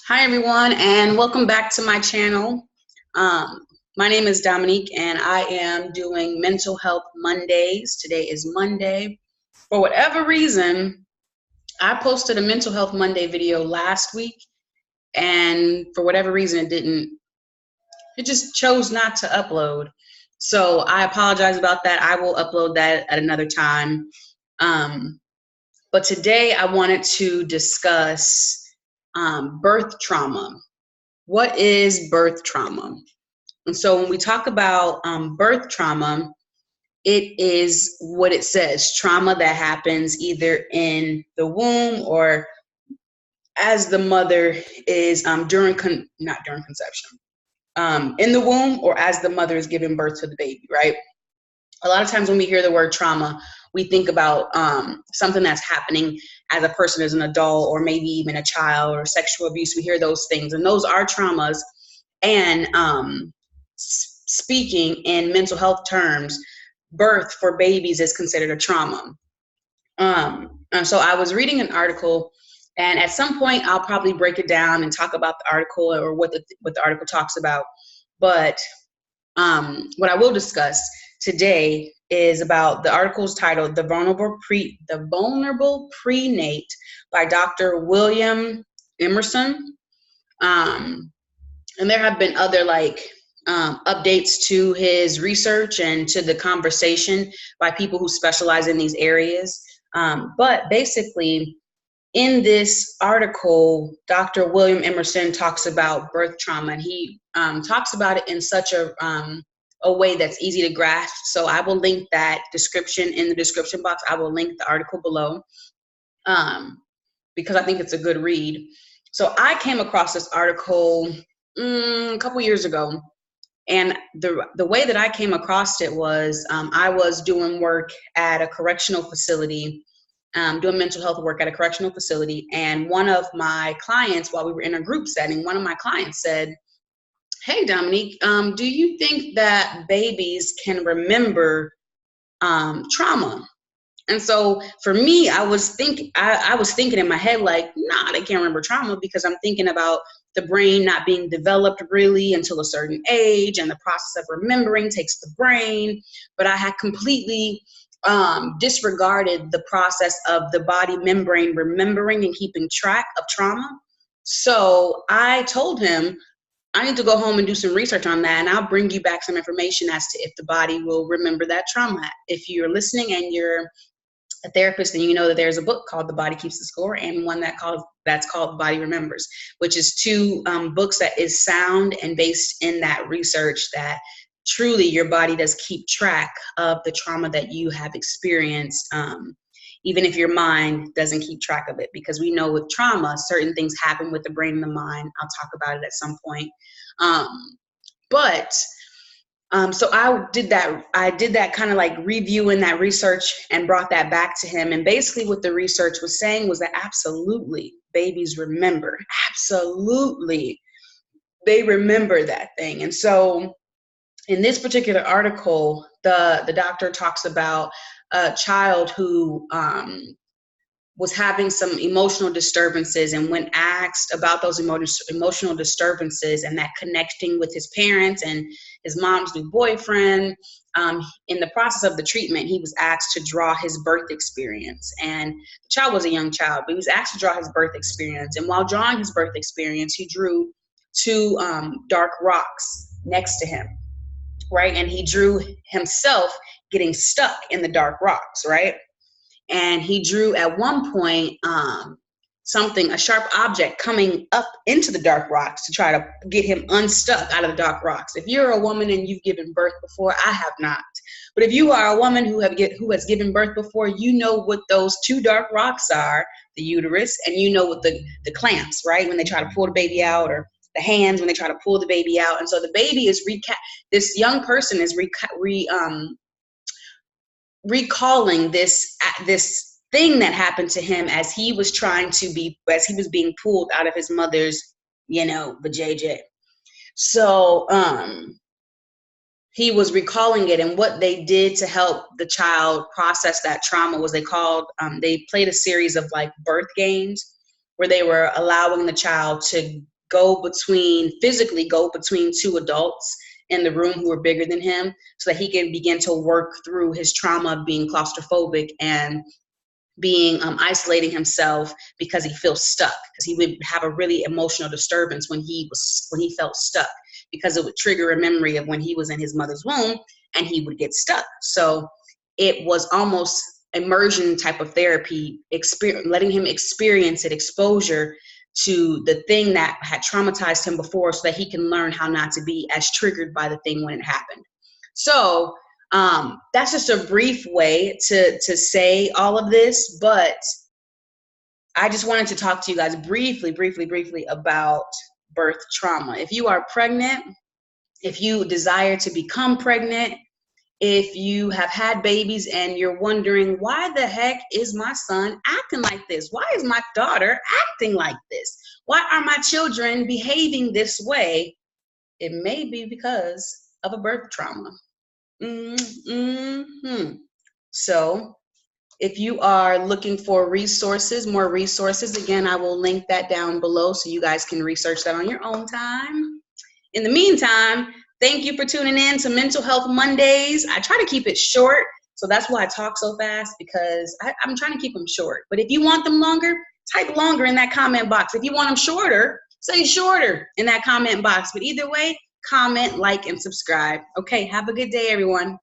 Hi everyone, and welcome back to my channel. My name is Dominique, and I am doing Mental Health Mondays. Today is Monday. For whatever reason, I posted a Mental Health Monday video last week, and for whatever reason, it just chose not to upload. So I apologize about that. I will upload that at another time. But today I wanted to discuss birth trauma. What is birth trauma? And so when we talk about birth trauma, it is what it says, trauma that happens either in the womb or as the mother is not during conception, in the womb or as the mother is giving birth to the baby, right? A lot of times when we hear the word trauma, we think about something that's happening as a person as an adult or maybe even a child or sexual abuse. We hear those things, and those are traumas. And speaking in mental health terms, birth for babies is considered a trauma. And so I was reading an article, and at some point I'll probably break it down and talk about the article or what the article talks about. But what I will discuss today is about the article's titled "The Vulnerable Prenate" by Dr. William Emerson. And there have been other updates to his research and to the conversation by people who specialize in these areas. But basically, in this article, Dr. William Emerson talks about birth trauma, and he talks about it in such a way that's easy to grasp. So I will link that description in the description box. I will link the article below because I think it's a good read. So I came across this article a couple years ago, and the way that I came across it was I was doing work at a correctional facility, doing mental health work at a correctional facility, and one of my clients, while we were in a group setting, one of my clients said, "Hey, Dominique, do you think that babies can remember trauma?" And so for me, I was thinking in my head, like, nah, they can't remember trauma, because I'm thinking about the brain not being developed really until a certain age, and the process of remembering takes the brain. But I had completely disregarded the process of the body membrane remembering and keeping track of trauma. So I told him, I need to go home and do some research on that, and I'll bring you back some information as to if the body will remember that trauma. If you're listening and you're a therapist, and you know that there's a book called The Body Keeps the Score, and one that's called The Body Remembers, which is two books that is sound and based in that research that truly your body does keep track of the trauma that you have experienced, even if your mind doesn't keep track of it, because we know with trauma, certain things happen with the brain and the mind. I'll talk about it at some point. So I did that kind of like reviewing that research and brought that back to him. And basically what the research was saying was that absolutely babies remember. Absolutely. They remember that thing. And so in this particular article, the doctor talks about a child who was having some emotional disturbances, and when asked about those emotional disturbances and that connecting with his parents and his mom's new boyfriend, in the process of the treatment, he was asked to draw his birth experience. And the child was a young child, but he was asked to draw his birth experience. And while drawing his birth experience, he drew two dark rocks next to him, right? And he drew himself getting stuck in the dark rocks, right? And he drew at one point a sharp object coming up into the dark rocks to try to get him unstuck out of the dark rocks. If you're a woman and you've given birth before, I have not. But if you are a woman who has given birth before, you know what those two dark rocks are, the uterus, and you know what the clamps, right? When they try to pull the baby out, or the hands when they try to pull the baby out. And so the baby is this young person is recalling this thing that happened to him as he was being pulled out of his mother's, vajayjay. So he was recalling it, and what they did to help the child process that trauma was they played a series of like birth games where they were allowing the child to physically go between two adults in the room who were bigger than him so that he can begin to work through his trauma of being claustrophobic and being isolating himself because he feels stuck, because he would have a really emotional disturbance when he felt stuck, because it would trigger a memory of when he was in his mother's womb and he would get stuck. So it was almost immersion type of therapy, letting him experience it, exposure to the thing that had traumatized him before so that he can learn how not to be as triggered by the thing when it happened. So that's just a brief way to say all of this, but I just wanted to talk to you guys briefly about birth trauma. If you are pregnant, if you desire to become pregnant, if you have had babies and you're wondering, why the heck is my son acting like this? Why is my daughter acting like this? Why are my children behaving this way? It may be because of a birth trauma. So if you are looking for resources, more resources, again, I will link that down below so you guys can research that on your own time. In the meantime, thank you for tuning in to Mental Health Mondays. I try to keep it short, so that's why I talk so fast, because I'm trying to keep them short. But if you want them longer, type longer in that comment box. If you want them shorter, say shorter in that comment box. But either way, comment, like, and subscribe. Okay, have a good day, everyone.